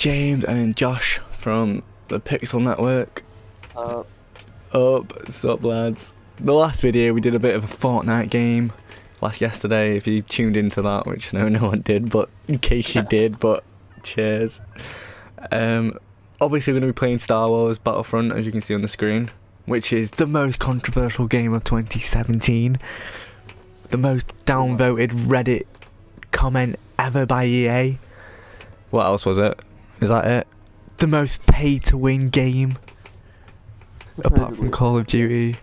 James and Josh from the Pixel Network. What's up, lads? The last video we did a bit of a Fortnite game yesterday, if you tuned into that, which no one did, but in case you did, but cheers. Obviously we're going to be playing Star Wars Battlefront, as you can see on the screen, which is the most controversial game of 2017. The most downvoted Reddit comment ever by EA. What else was it? Is that it? The most pay-to-win game, apart from Call of Duty.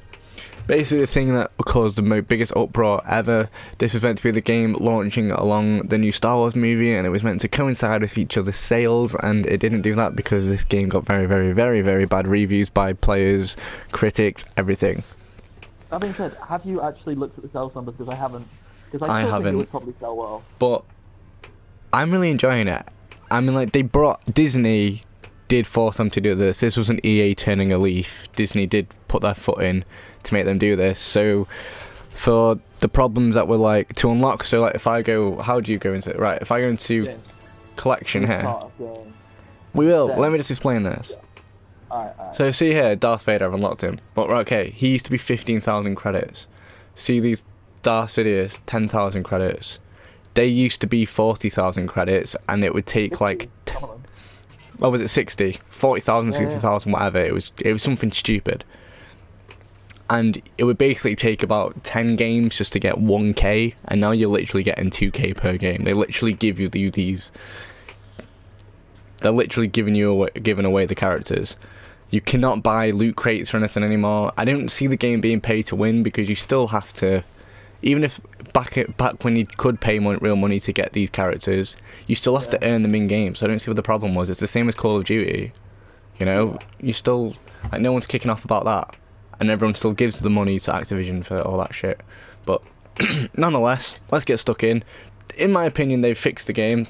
Basically the thing that caused the biggest uproar ever. This was meant to be the game launching along the new Star Wars movie, and it was meant to coincide with each other's sales, and it didn't do that because this game got very, very, very, very bad reviews by players, critics, everything. That being said, have you actually looked at the sales numbers? Because I haven't. Because I still think it would probably sell well. But I'm really enjoying it. I mean, like, Disney did force them to do this. This wasn't EA turning a leaf. Disney did put their foot in to make them do this. So for the problems that were like to unlock, so like if I go, how do you go into it? Right, if I go into collection here, we will. Let me just explain this. Alright. So see here, Darth Vader, I've unlocked him. But right, okay, he used to be 15,000 credits. See these Darth Sidious, 10,000 credits. They used to be 40,000 credits, and it would take like, what was it, 60? 40,000, 60,000, whatever. It was something stupid. And it would basically take about 10 games just to get 1k, and now you're literally getting 2k per game. They literally give you these. They're literally giving away the characters. You cannot buy loot crates or anything anymore. I don't see the game being pay to win, because you still have to, even if back when you could pay real money to get these characters, you still have to earn them in game. So I don't see what the problem was. It's the same as Call of Duty. You know, you still, like, no one's kicking off about that, and everyone still gives the money to Activision for all that shit. But nonetheless, let's get stuck in. In my opinion, they've fixed the game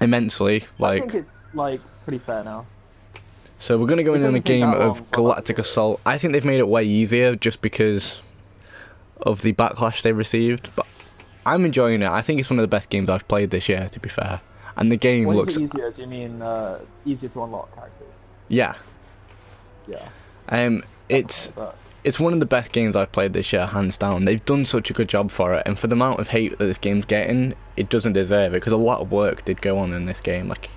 immensely. Like, I think it's like pretty fair now. So we're gonna go in a game of Galactic Assault. I think they've made it way easier just because of the backlash they received, but I'm enjoying it. I think it's one of the best games I've played this year, to be fair. And the game looks... When you say easier, do you mean easier to unlock characters? Yeah. Yeah. It's one of the best games I've played this year, hands down. They've done such a good job for it, and for the amount of hate that this game's getting, it doesn't deserve it, because a lot of work did go on in this game. Like,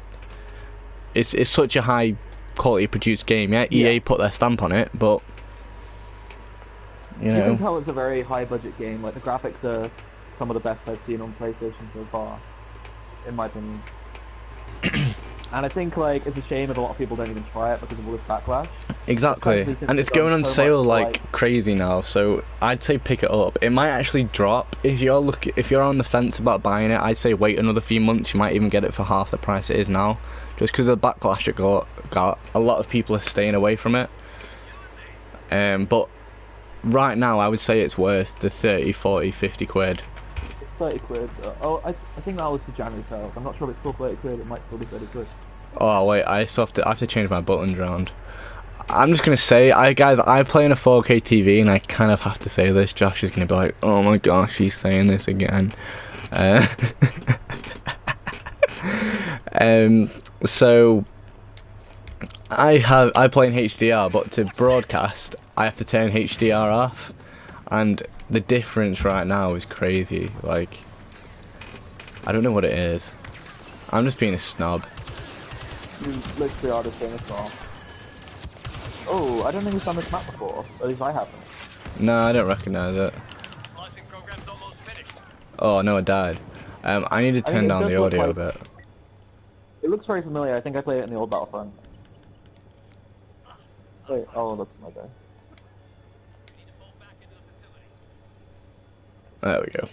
it's such a high quality produced game. Yeah, EA put their stamp on it, but you can tell it's a very high budget game. Like, the graphics are some of the best I've seen on PlayStation so far, in my opinion. And I think, like, it's a shame if a lot of people don't even try it because of all this backlash. Exactly, and it's going on sale like crazy now. So I'd say pick it up. It might actually drop if you're on the fence about buying it. I'd say wait another few months. You might even get it for half the price it is now, just because of the backlash it got. A lot of people are staying away from it. But right now, I would say it's worth the 30, 40, 50 quid. It's 30 quid. I think that was the January sales. I'm not sure if it's still 30 quid. It might still be 30 quid. Oh wait, I have to change my buttons around. I'm just gonna say, guys, I play in a 4K TV, and I kind of have to say this. Josh is gonna be like, "Oh my gosh, he's saying this again." So I play in HDR, but to broadcast, I have to turn HDR off, and the difference right now is crazy. Like, I don't know what it is. I'm just being a snob. You literally are just being a snob. Oh, I don't think we've done this map before. At least I haven't. No, I don't recognise it. Oh no, I died. I need to turn down the audio a bit. It looks very familiar. I think I played it in the old Battlefront. Wait, oh, that's my guy. There we go.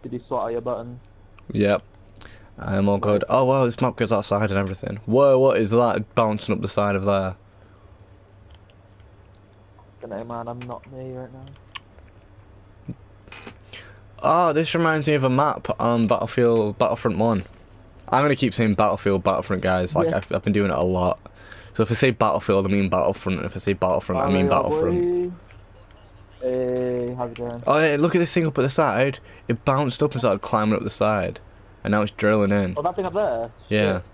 Did you sort out your buttons? Yep. I'm all good. Oh wow, this map goes outside and everything. Whoa, what is that bouncing up the side of there? I don't know, man, I'm not me right now. Oh, this reminds me of a map on Battlefront 1. I'm gonna keep saying Battlefront, guys. Like, I've been doing it a lot. So if I say Battlefield, I mean Battlefront. And if I say Battlefront, I Oh, mean yeah, Battlefront. boy. Hey, how's it going? Oh, yeah, look at this thing up at the side. It bounced up and started climbing up the side. And now it's drilling in. Oh, that thing up there? Yeah. Shit.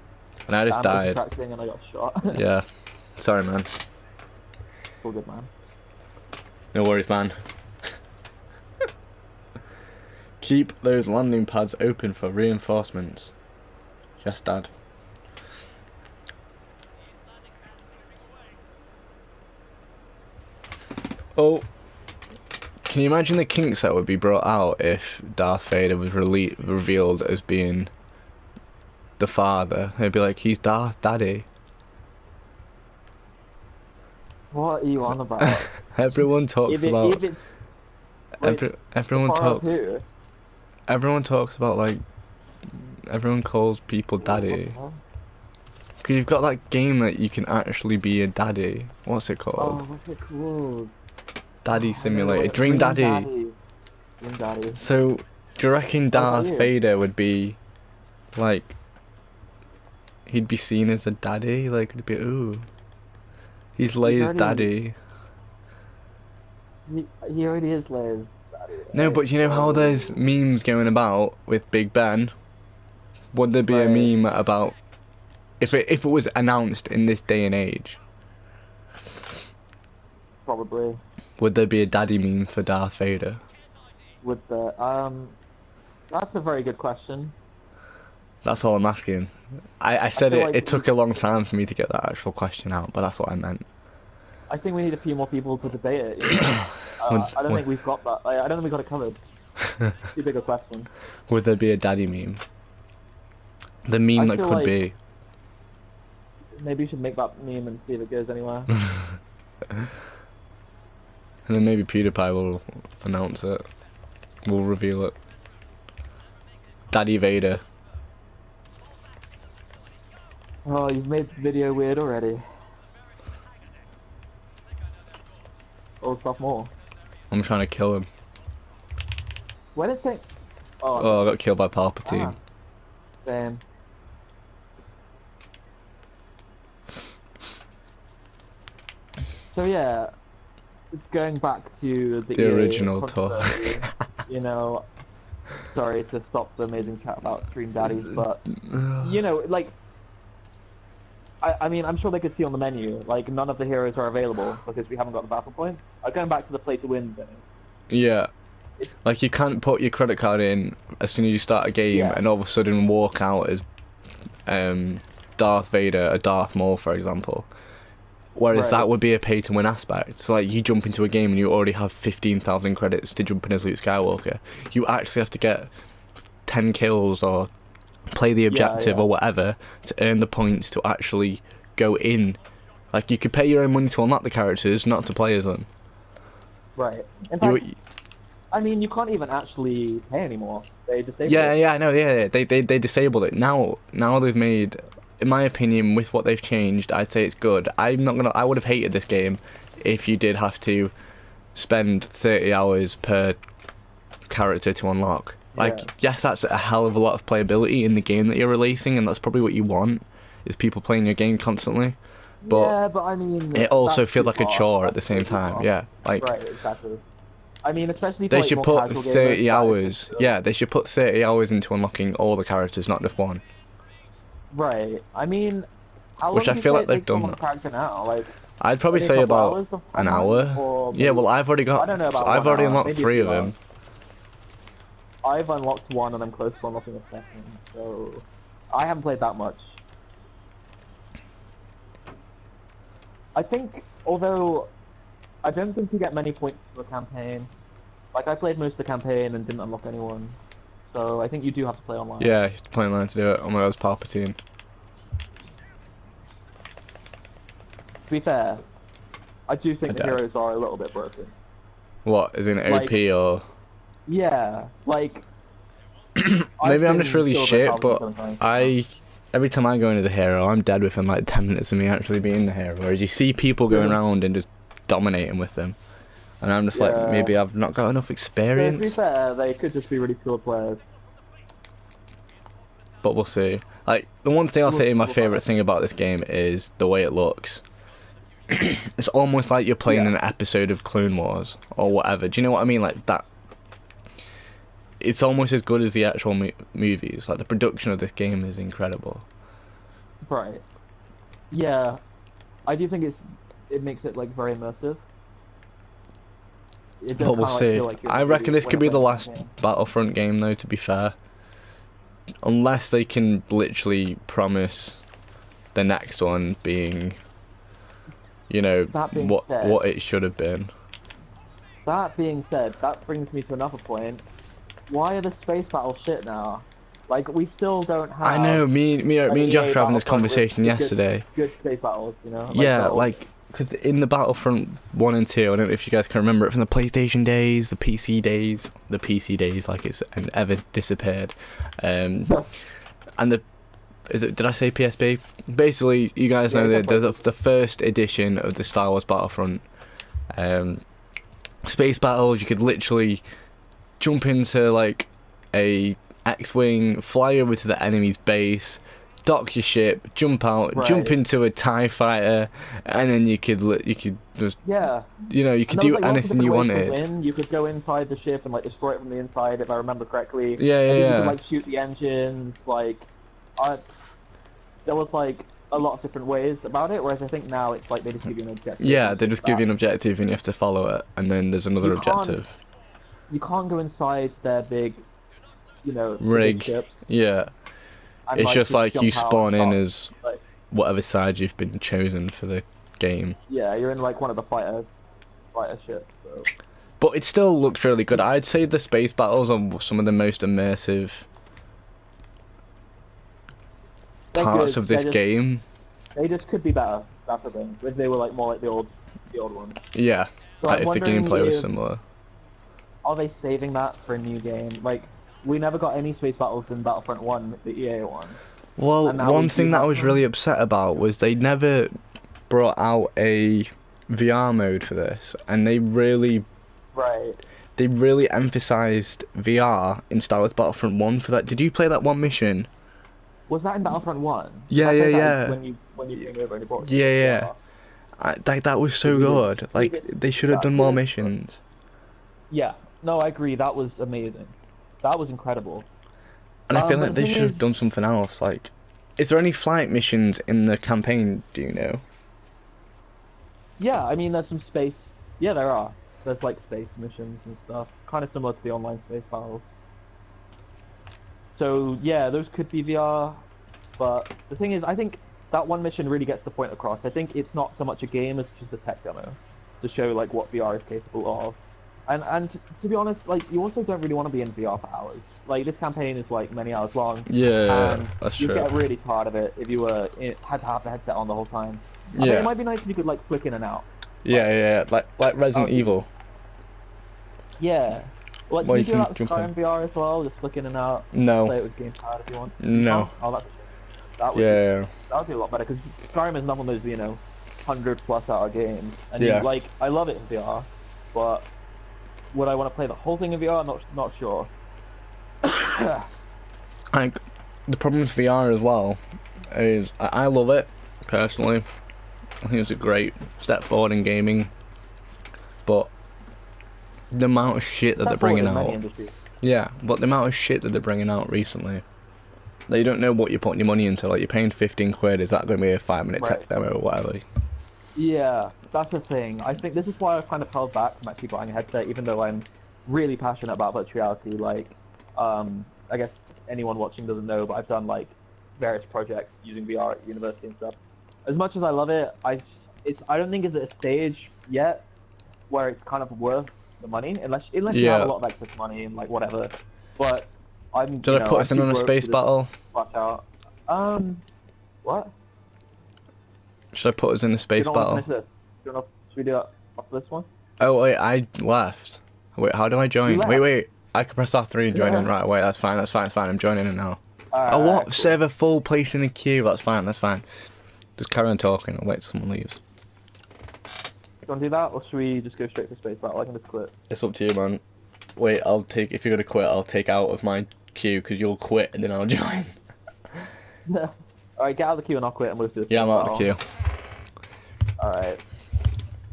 And I just Damn, it was died. attracting and I got shot. Yeah. Sorry, man. All good, man. No worries, man. Keep those landing pads open for reinforcements. Yes, Dad. Oh. Can you imagine the kinks that would be brought out if Darth Vader was revealed as being the father? They'd be like, he's Darth Daddy. What are you on about? Everyone talks about... If it's... Wait, everyone talks... who? Everyone talks about, like... Everyone calls people daddy. Because you've got that game that you can actually be a daddy. What's it called? Oh, what's it called? Daddy Simulator. Dream Daddy. Dream Daddy. So, do you reckon Darth Vader would be, like... He'd be seen as a daddy? Like, it'd be, ooh... He's Leia's daddy. He already is Leia's daddy. No, but you know how there's memes going about with Big Ben? Would there be a meme about if it was announced in this day and age? Probably. Would there be a daddy meme for Darth Vader? Would the that's a very good question. That's all I'm asking. I said it. Like it took a long time for me to get that actual question out, but that's what I meant. I think we need a few more people to debate it. You know? I don't think we've got that. I don't think we got it covered. Too big a question. Would there be a daddy meme? The meme that could be. Maybe you should make that meme and see if it goes anywhere. And then maybe PewDiePie will announce it. We'll reveal it. Daddy Vader. Oh, you've made the video weird already. Oh, stuff more. I'm trying to kill him. Where did it? Oh, I got killed by Palpatine. Same. So yeah, going back to the original talk. You know, sorry to stop the amazing chat about Dream Daddies, but you know, like, I mean, I'm sure they could see on the menu, like, none of the heroes are available because we haven't got the battle points. Going back to the play to win thing. Yeah. Like, you can't put your credit card in as soon as you start a game and all of a sudden walk out as Darth Vader or Darth Maul, for example. Whereas that would be a pay to win aspect. So, like, you jump into a game and you already have 15,000 credits to jump in as Luke Skywalker. You actually have to get 10 kills or play the objective or whatever to earn the points to actually go in. Like, you could pay your own money to unlock the characters, not to play as them. Right. In fact, I mean, you can't even actually pay anymore. They disabled it. Yeah, I know, yeah. They disabled it. Now they've made, in my opinion, with what they've changed, I'd say it's good. I would have hated this game if you did have to spend 30 hours per character to unlock. Like, yes, that's a hell of a lot of playability in the game that you're releasing, and that's probably what you want, is people playing your game constantly. But, but I mean, it also feels like a chore at the same time. Yeah, like, right, exactly. I mean, especially they for, should like, put more 30 hours. Yeah, they should put 30 hours into unlocking all the characters, not just one. Right. I mean, how long Which I feel like they've done that. Character now? Like, I'd probably say about an hour. Yeah, well, I've already got. I've already unlocked 3 of them. I've unlocked 1 and I'm close to unlocking a 2nd, so I haven't played that much. I think, although I don't think you get many points for a campaign. Like, I played most of the campaign and didn't unlock anyone, so I think you do have to play online. Yeah, you have to play online to do it. Oh my god, it's Palpatine. To be fair, I do think the heroes are a little bit broken. What, is it OP or? Yeah, like. Maybe I'm just really shit, but every time I go in as a hero, I'm dead within like 10 minutes of me actually being the hero. Whereas you see people going around and just dominating with them, and I'm just like, maybe I've not got enough experience. To be fair, they could just be really skilled players. but we'll see. Like, the one thing I'll say my favourite thing about this game is the way it looks. It's almost like you're playing an episode of Clone Wars or whatever. Do you know what I mean? Like that. It's almost as good as the actual movies. Like, the production of this game is incredible. Right. Yeah, I do think it makes it like very immersive. It does But we'll kinda, see. feel like you're I really reckon this could be the playing last game. Battlefront game, though, to be fair. Unless they can literally promise the next one being, you know, That being what said- what it should have been. That being said, that brings me to another point. Why are the space battles shit now? Like, we still don't have. I know. Me and Josh were having this conversation yesterday. Good space battles, you know. Yeah, like, because in the Battlefront 1 and 2, I don't know if you guys can remember it from the PlayStation days, the PC days, like it's ever disappeared. And did I say PSP? Basically, you guys know Yeah, the first edition of the Star Wars Battlefront. Space battles, you could literally jump into, like, a X-Wing, fly over to the enemy's base, dock your ship, jump out, jump into a TIE fighter, and then you could just, you could do anything you wanted. You could go inside the ship and like destroy it from the inside, if I remember correctly. Yeah. You could like shoot the engines. Like, there was like a lot of different ways about it. Whereas I think now it's like they just give you an objective. Yeah, they just give you an objective and you have to follow it, and then there's another objective. You can't go inside their big, rig. big ships. Yeah. And, It's just like you spawn in out, as whatever side you've been chosen for the game. Yeah, you're in like one of the fighter ships. So. But it still looks really good. I'd say the space battles are some of the most immersive parts of this game. They just could be better. That's the thing. If they were like more like the old ones. Yeah, So like if the gameplay was similar. Are they saving that for a new game? Like, we never got any space battles in Battlefront 1, the EA one. Well, one thing that I was really upset about was they never brought out a VR mode for this, and they really emphasised VR in Star Wars Battlefront 1 for that. Did you play that one mission? Was that in Battlefront 1? Yeah. When you came over and you brought Yeah. That was so good. Like, they should have done more missions. Yeah. No, I agree. That was amazing. That was incredible. And I feel like they should have done something else. Like, is there any flight missions in the campaign, do you know? Yeah, I mean, there's some space. Yeah, there are. There's, like, space missions and stuff. Kind of similar to the online space battles. So, yeah, those could be VR. But the thing is, I think that one mission really gets the point across. I think it's not so much a game as just a tech demo to show, like, what VR is capable of. And to be honest, like, you also don't really want to be in VR for hours. Like, this campaign is like many hours long. Yeah, and that's you'd true. get really tired of it if you had to have the headset on the whole time. I think it might be nice if you could like flick in and out. Yeah, like Resident Evil. Yeah. Like, Well, you you do can that with jump Skyrim in. VR as well, just flick in and out. No. Play it with gamepad if you want. No. Oh, that would be a lot better, because Skyrim is another one of those 100+ hour games, and I love it in VR, but would I want to play the whole thing in VR? Not sure. Like, the problem with VR as well is I love it personally. I think it's a great step forward in gaming, but the amount of shit that they're bringing out. Yeah, but the amount of shit that they're bringing out recently, that you don't know what you're putting your money into. Like, you're paying 15 quid. Is that going to be a 5-minute tech demo or whatever? Yeah, that's the thing. I think this is why I've kind of held back from actually buying a headset, even though I'm really passionate about virtual reality. Like, I guess anyone watching doesn't know, but I've done like various projects using VR at university and stuff. As much as I love it, I don't think it's at a stage yet where it's kind of worth the money, unless you have a lot of excess money and like whatever. But Did I put us in on a space battle? Watch out. What? Should I put us in a space battle? Should we do that after this one? Oh wait, I left. Wait, how do I join? Wait, I can press R3 and join in. Right, wait, that's fine. I'm joining in now. Oh, what? Cool. Server full, place in the queue. That's fine. Just carry on talking. I'll wait till someone leaves. Do you want to do that, or should we just go straight for space battle? I can just quit. It's up to you, man. Wait, if you're gonna quit, I'll take out of my queue, because you'll quit and then I'll join. Alright, get out of the queue and I'll quit and we'll do this. Yeah, I'm out of the queue. Alright.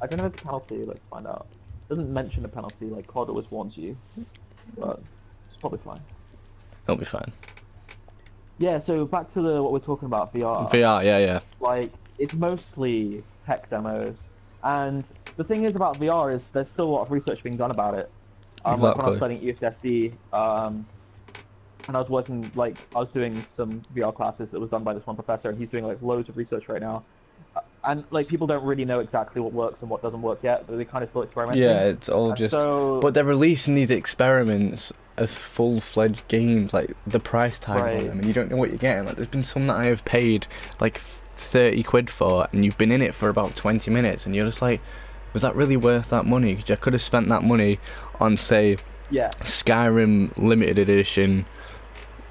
I don't know the penalty, let's find out. It doesn't mention the penalty, like COD always warns you. But it's probably fine. It'll be fine. Yeah, so back to what we're talking about, VR. VR, yeah. Like, it's mostly tech demos. And the thing is about VR is there's still a lot of research being done about it. Like when I was studying UCSD, and I was working, like, I was doing some VR classes that was done by this one professor, and he's doing, like, loads of research right now. And, like, people don't really know exactly what works and what doesn't work yet, but they kind of still experimenting. Yeah, it's all and just... So... But they're releasing these experiments as full-fledged games, like, the price tag on them, and you don't know what you're getting. Like, there's been some that I have paid, like, 30 quid for, and you've been in it for about 20 minutes, and you're just like, was that really worth that money? 'Cause I could have spent that money on, say, Skyrim Limited Edition.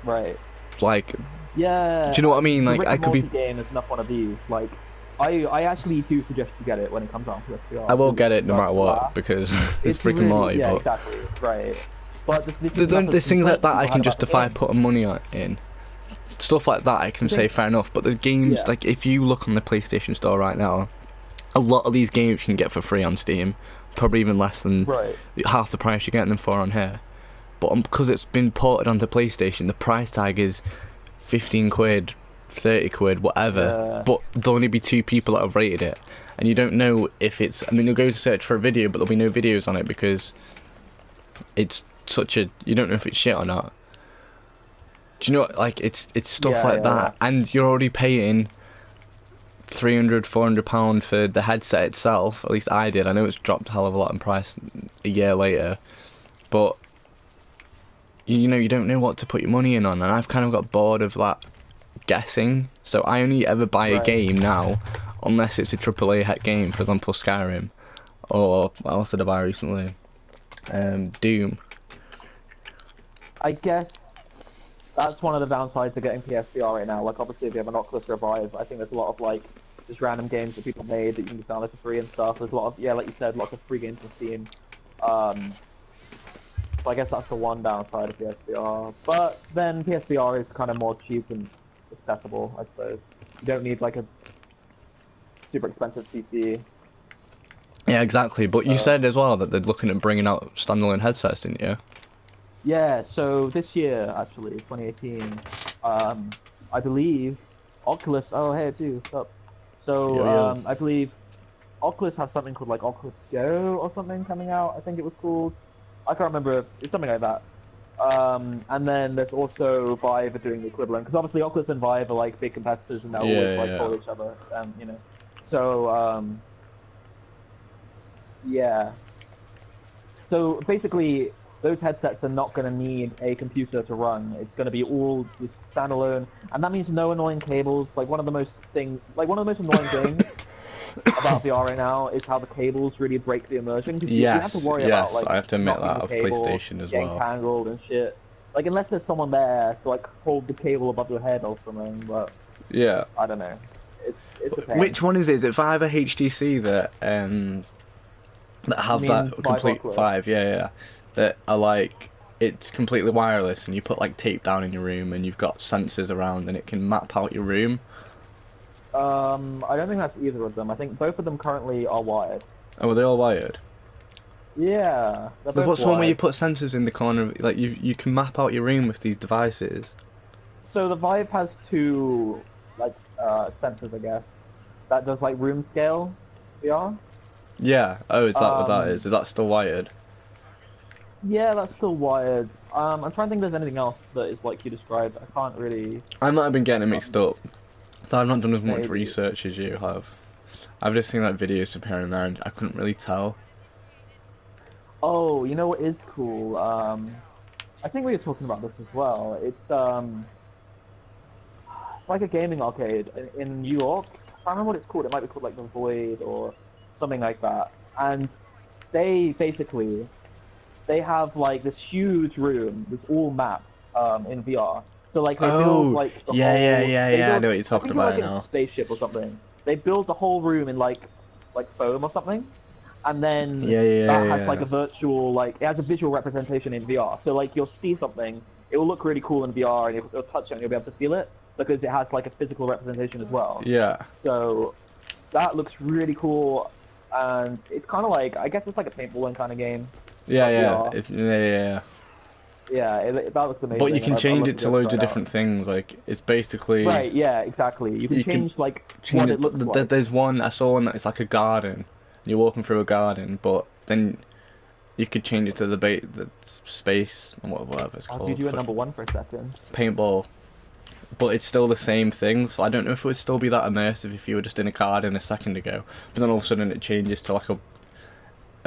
Right. Like, yeah. Do you know what I mean? Like, I could be. Game is not one of these. Like, I actually do suggest you get it when it comes out on PSVR. I will get it no matter what because it's Rick and Morty. Yeah, but exactly. Right. But there's things like that I can justify putting money in. Stuff like that I can say fair enough. But the games, like if you look on the PlayStation Store right now, a lot of these games you can get for free on Steam, probably even less than half the price you're getting them for on here. But because it's been ported onto PlayStation, the price tag is 15 quid, 30 quid, whatever. But there'll only be 2 people that have rated it. And you don't know if it's... I mean, you'll go to search for a video, but there'll be no videos on it because it's such a... You don't know if it's shit or not. Do you know what? Like, it's stuff like that. And you're already paying £300, £400 for the headset itself. At least I did. I know it's dropped a hell of a lot in price a year later. But... You know, you don't know what to put your money in on, and I've kind of got bored of that guessing. So I only ever buy a game now, unless it's a AAA hit game, for example Skyrim, or what else did I buy recently? Doom. I guess that's one of the downsides of getting PSVR right now. Like, obviously, if you have an Oculus or a Vive, I think there's a lot of like just random games that people made that you can just download for free and stuff. There's a lot of like you said, lots of free games on Steam. So I guess that's the one downside of PSVR. But then PSVR is kind of more cheap and accessible, I suppose. You don't need like a super expensive PC. Yeah, exactly. But you said as well that they're looking at bringing out standalone headsets, didn't you? Yeah, so this year, actually, 2018, I believe Oculus... Oh, hey, too, what's up? So, I believe Oculus has something called like Oculus Go or something coming out, I think it was called. I can't remember. It's something like that. And then there's also Vive are doing the equivalent because obviously Oculus and Vive are like big competitors and they're always like follow each other. You know, so yeah. So basically, those headsets are not going to need a computer to run. It's going to be all just standalone, and that means no annoying cables. Like one of the most annoying things about VR right now is how the cables really break the immersion. Because you have to worry about like I have to admit that of PlayStation as well. Getting tangled and shit. Like unless there's someone there to like hold the cable above your head or something, but yeah, I don't know. It's a pain. Which one is it? Is it Vive or HTC that have that complete Vive? Yeah. That are like it's completely wireless and you put like tape down in your room and you've got sensors around and it can map out your room. I don't think that's either of them. I think both of them currently are wired. Oh, are they all wired? Yeah. What's the one where you put sensors in the corner? Like you can map out your room with these devices. So the Vive has 2 like sensors, I guess. That does like room scale VR. Yeah. Oh, is that what that is? Is that still wired? Yeah, that's still wired. I'm trying to think if there's anything else that is like you described. I can't really... I might have been getting it mixed up. I've not done as much research as you have. I've just seen like videos of here and there and I couldn't really tell. Oh, you know what is cool? I think we were talking about this as well. It's like a gaming arcade in New York. I can't remember what it's called. It might be called like The Void or something like that. And they basically... They have like this huge room that's all mapped in VR. So like they build like the whole... I know what you're talking about now. Like a spaceship or something. They build the whole room in like foam or something, and then that has like a virtual it has a visual representation in VR. So like you'll see something, it will look really cool in VR, and you'll touch it and you'll be able to feel it. because it has like a physical representation as well. Yeah. So that looks really cool, and it's kind of like, I guess it's like a paintballing kind of game. Yeah, but yeah. VR. Yeah. Yeah, that looks amazing. But you can I'd change love it to be able loads of try it different things. Like, it's basically... Right, yeah, exactly. You can You can change like change what it. it looks like. There's one, I saw one that's like a garden. You're walking through a garden, but then you could change it to the space, or whatever it's I'll called. do you at number one for a second. Paintball. But it's still the same thing, so I don't know if it would still be that immersive if you were just in a garden a second ago. But then all of a sudden it changes to like a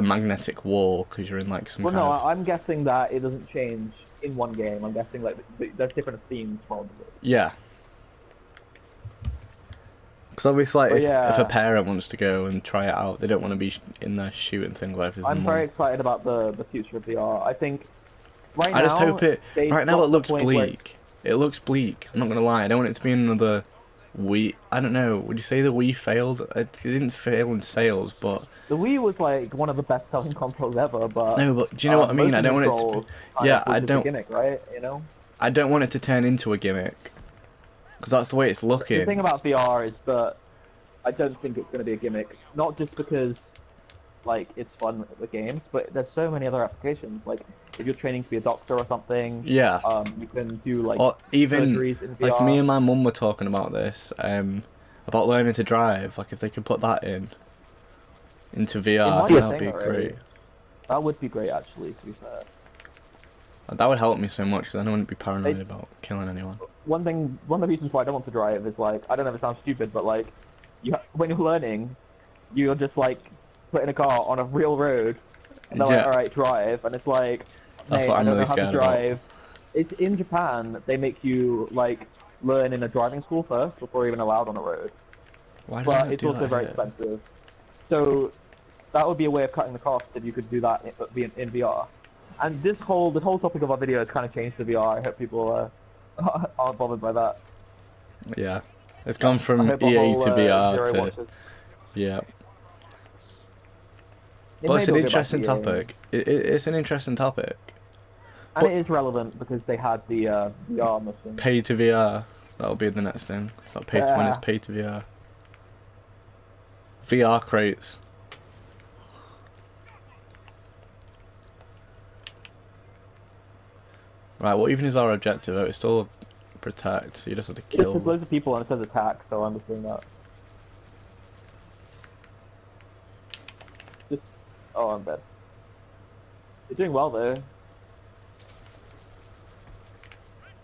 magnetic wall because you're in like some Well, kind no, of... I'm guessing that it doesn't change in one game. I'm guessing like there's different themes probably. Yeah. Because obviously, like, But if yeah. a parent wants to go and try it out, they don't want to be in there shooting things like this. I'm very excited about the future of VR. I think right now... I just hope it... they've Right now got it to the looks point where bleak. It looks bleak. I'm not going to lie. I don't want it to be another Wii... I don't know. Would you say the Wii failed? It didn't fail in sales, but... The Wii was like one of the best-selling consoles ever, but... No, but do you know what I mean? I don't want it to... Yeah, I don't... Gimmick, right? You know? I don't want it to turn into a gimmick. Because that's the way it's looking. The thing about VR is that I don't think it's going to be a gimmick. Not just because, like, it's fun with the games, but there's so many other applications. Like, if you're training to be a doctor or something, Yeah. You can do, like, Or even, surgeries in VR. like, me and my mum were talking about this, about learning to drive. Like, if they could put that into VR, might be a that would thing be already. great. That would be great, actually, to be fair. That would help me so much, because then I wouldn't be paranoid about killing anyone. One of the reasons why I don't want to drive is, like, I don't know if it sounds stupid, but, like, when you're learning, you're just, like, putting a car on a real road, and they're like, alright, drive, and it's like, That's what I I'm don't really know how to scared drive. It's in Japan, they make you, like, learn in a driving school first before you're even allowed on a road. Why do But they it's do also that very here? expensive. So that would be a way of cutting the cost if you could do that in VR. And the whole topic of our video has kind of changed to VR. I hope people aren't bothered by that. Yeah. It's gone I from hope our EA whole, to VR Zero to... watches. Yeah. It Well, may it's an go back to interesting EA. topic. It's an interesting topic. And it is relevant because they had the VR mission. Pay to VR. That'll be the next thing. It's not pay to win, it's pay to VR. VR crates. Right, what even is our objective? Oh, it's still protect, so you just have to kill. There's loads of people and it says attack, so I'm just doing that. Oh, I'm dead. You're doing well though.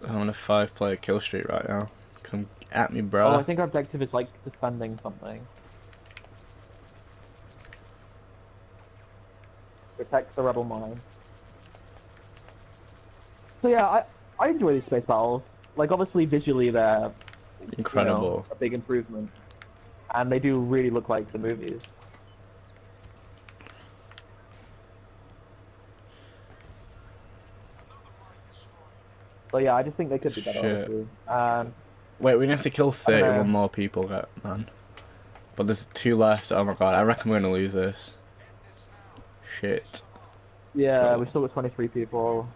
I'm on a 5-player kill streak right now. Come at me, bro. Oh, I think our objective is like defending something. Protect the rebel mines. So yeah, I enjoy these space battles. Like obviously visually they're Incredible. You know, a big improvement, and they do really look like the movies. But yeah, I just think they could be better. Shit. Honestly. Wait, we have to kill I don't know. 31 more people, man. But there's 2 left. Oh my god, I reckon we're gonna lose this. Shit. Yeah, Oh. we've still got 23 people.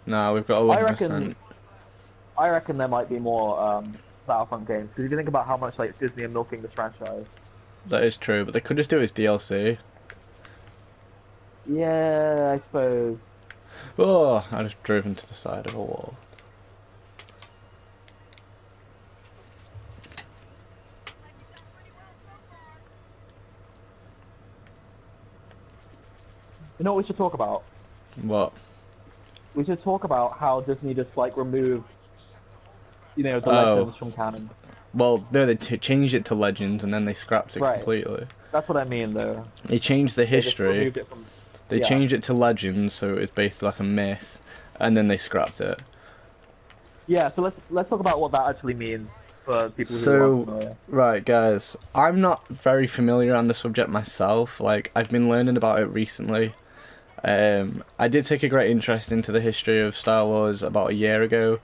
Nah, we've got 11%. I reckon there might be more Battlefront games, because if you think about how much like Disney are milking this franchise. That is true, but they could just do it as DLC. Yeah, I suppose. Oh, I just drove into the side of a wall. You know what we should talk about? What? We should talk about how Disney just like removed, you know, the Oh. legends from canon. Well, no, they changed it to Legends and then they scrapped it Right. completely. That's what I mean, though. They changed the They just history. removed it from- They yeah. changed it to Legends, so it's basically like a myth, and then they scrapped it. Yeah, so let's talk about what that actually means for people who So- aren't familiar. Right, guys, I'm not very familiar on the subject myself. Like, I've been learning about it recently. I did take a great interest into the history of Star Wars about a year ago,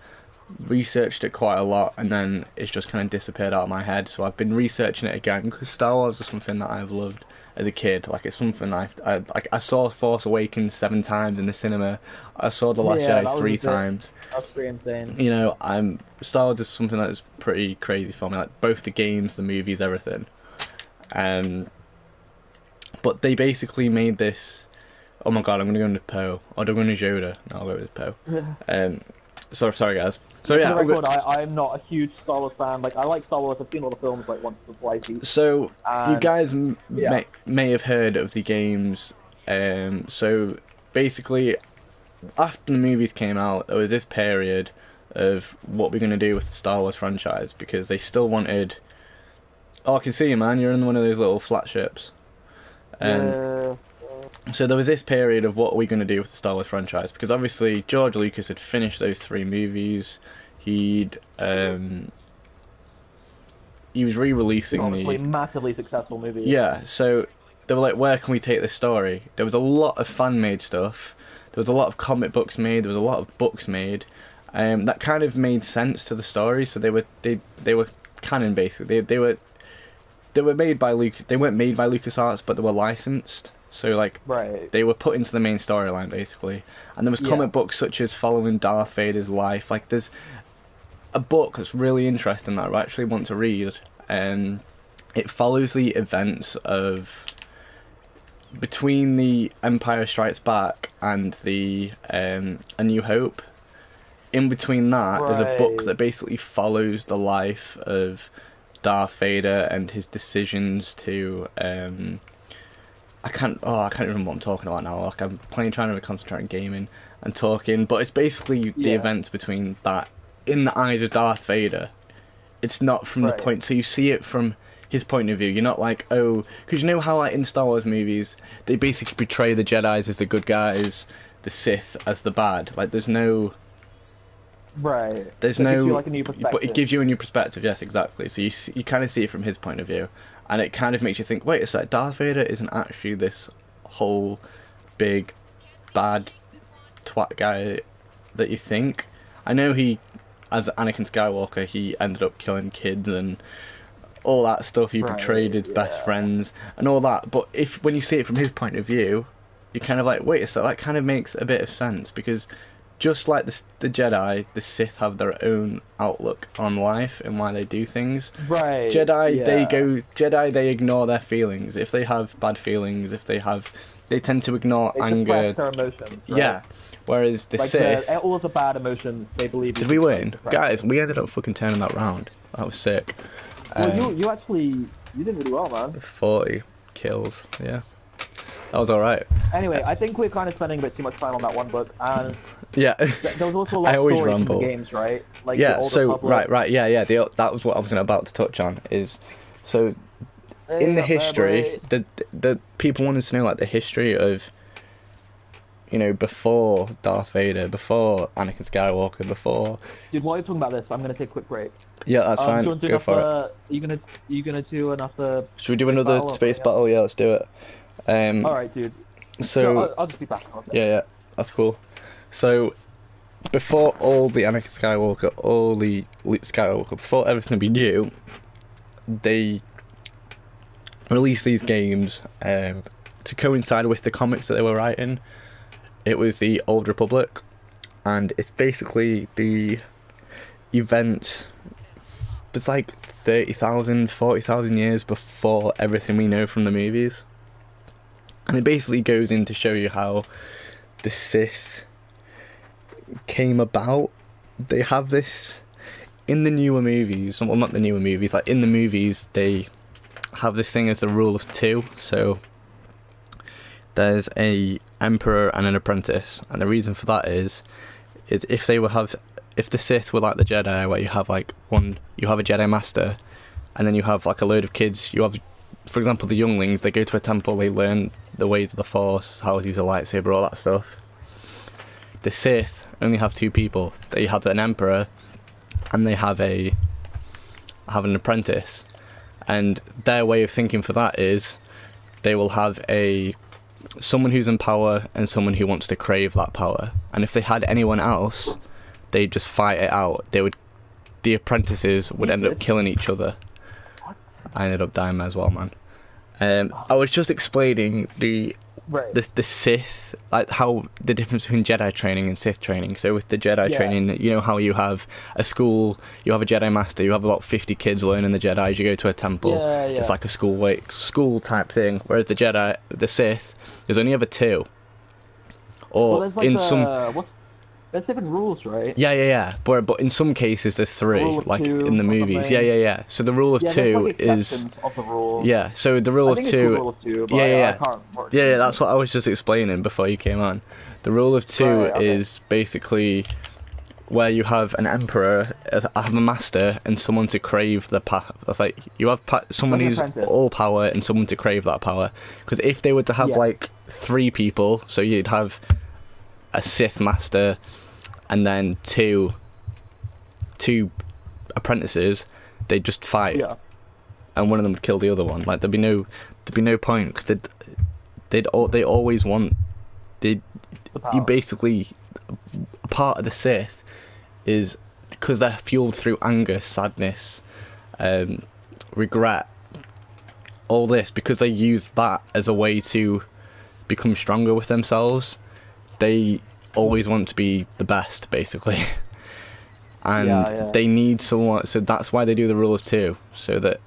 researched it quite a lot, and then it's just kind of disappeared out of my head. So I've been researching it again because Star Wars is something that I've loved as a kid. Like, it's something I saw Force Awakens 7 times in the cinema. I saw The Last Yeah, Jedi that was 3 times. That's pretty insane. You know, Star Wars is something that's pretty crazy for me. Like, both the games, the movies, everything. But they basically made this. Oh my god, I'm gonna go into Poe. Or do I go into Yoda? No, I'll go with Poe. Sorry guys. So yeah, For the record, I'm not a huge Star Wars fan. Like, I like Star Wars. I've seen all the films like once or twice each. so And, you guys yeah. may have heard of the games. So basically, after the movies came out, there was this period of what we're gonna do with the Star Wars franchise because they still wanted. Oh, I can see you, man. You're in one of those little flat ships. So there was this period of what are we going to do with the Star Wars franchise, because obviously George Lucas had finished those 3 movies. He was re-releasing Obviously, massively successful movie. Yeah, so they were like, where can we take this story? There was a lot of fan-made stuff. There was a lot of comic books made. There was a lot of books made. That kind of made sense to the story. So they were canon basically. They were made by Lucas. They weren't made by LucasArts, but they were licensed. So like, Right. they were put into the main storyline basically. And there was comic books such as following Darth Vader's life. Like, there's a book that's really interesting that I actually want to read. It follows the events of between the Empire Strikes Back and the A New Hope. In between that, there's a book that basically follows the life of Darth Vader and his decisions to I can't remember what I'm talking about now. Like, I'm trying to concentrate on gaming and talking, but it's basically the events between that in the eyes of Darth Vader. It's not from the point, so you see it from his point of view. You're not like, oh, because you know how like in Star Wars movies they basically portray the Jedis as the good guys, the Sith as the bad. Like, there's no. Right. There's It no. gives you, like, a new But it perspective. gives you a new perspective. Yes, exactly. So you kind of see it from his point of view, and it kind of makes you think. Wait, it's like Darth Vader isn't actually this whole big bad twat guy that you think. I know he, as Anakin Skywalker, he ended up killing kids and all that stuff. He betrayed his best friends and all that. But when you see it from his point of view, you're kind of like, wait, so that kind of makes a bit of sense, because just like the Jedi, the Sith have their own outlook on life and why they do things. Right. Jedi, they ignore their feelings. If they have bad feelings, they tend to ignore anger. Suppress their emotions. Right? Yeah. Whereas the Like, Sith. all of the bad emotions, they believe. Did we win? Guys, we ended up fucking turning that round. That was sick. Well, you did really well, man. 40 kills, yeah. That was alright. Anyway, I think we're kind of spending a bit too much time on that one book, and Yeah. there was also a lot I of always stories ramble. in the games, right? Like, Yeah, the Old so, Republic. right, yeah, that was what I was about to touch on, is, so, in the history, the people wanted to know, like, the history of, you know, before Darth Vader, before Anakin Skywalker, before... Dude, while you're talking about this, I'm going to take a quick break. Yeah, that's fine, do you want to do go for it. Are you gonna do another... Should we do another space battle? Yeah, let's do it. Alright, dude. So, I'll just be back. yeah, that's cool. So, before all the Anakin Skywalker, all the Luke Skywalker, before everything we knew, they released these games to coincide with the comics that they were writing. It was the Old Republic, and it's basically the event. It's like 30,000, 40,000 years before everything we know from the movies. And it basically goes in to show you how the Sith came about. They have this in the newer movies, well, not the newer movies, like in the movies they have this thing as the rule of 2. So there's a emperor and an apprentice, and the reason for that is if the Sith were like the Jedi, where you have like you have a Jedi master, and then you have like a load of kids. You have, for example, the younglings. They go to a temple, they learn the ways of the Force, how to use a lightsaber, all that stuff. The Sith only have 2 people. They have an emperor, and they have an apprentice. And their way of thinking for that is they will have someone who's in power and someone who wants to crave that power. And if they had anyone else, they'd just fight it out. The apprentices would end up killing each other. What? I ended up dying as well, man. I was just explaining the Sith, like how the difference between Jedi training and Sith training. So with the Jedi training, you know how you have a school, you have a Jedi master, you have about 50 kids learning the Jedi. You go to a temple, it's like a school type thing. Whereas the Sith, there's only ever 2. Or there's like in some. There's different rules, right? Yeah. But in some cases there's 3, like in the movies. Yeah. So the rule of 2 like is. Of the rule. Yeah. So the rule I of think 2. It's the rule of 2 but I can't remember. Yeah. That's what I was just explaining before you came on. The rule of 2 is basically where you have an emperor, have a master, and someone to crave the power. That's like you have someone who's all power and someone to crave that power. Because if they were to have like 3 people, so you'd have a Sith master and then two apprentices, they'd just fight, and one of them would kill the other one. Like there'd be no point, because they always want you basically, a part of the Sith is because they're fueled through anger, sadness, regret, all this, because they use that as a way to become stronger with themselves. They always want to be the best, basically. And they need someone, so that's why they do the rule of 2, so that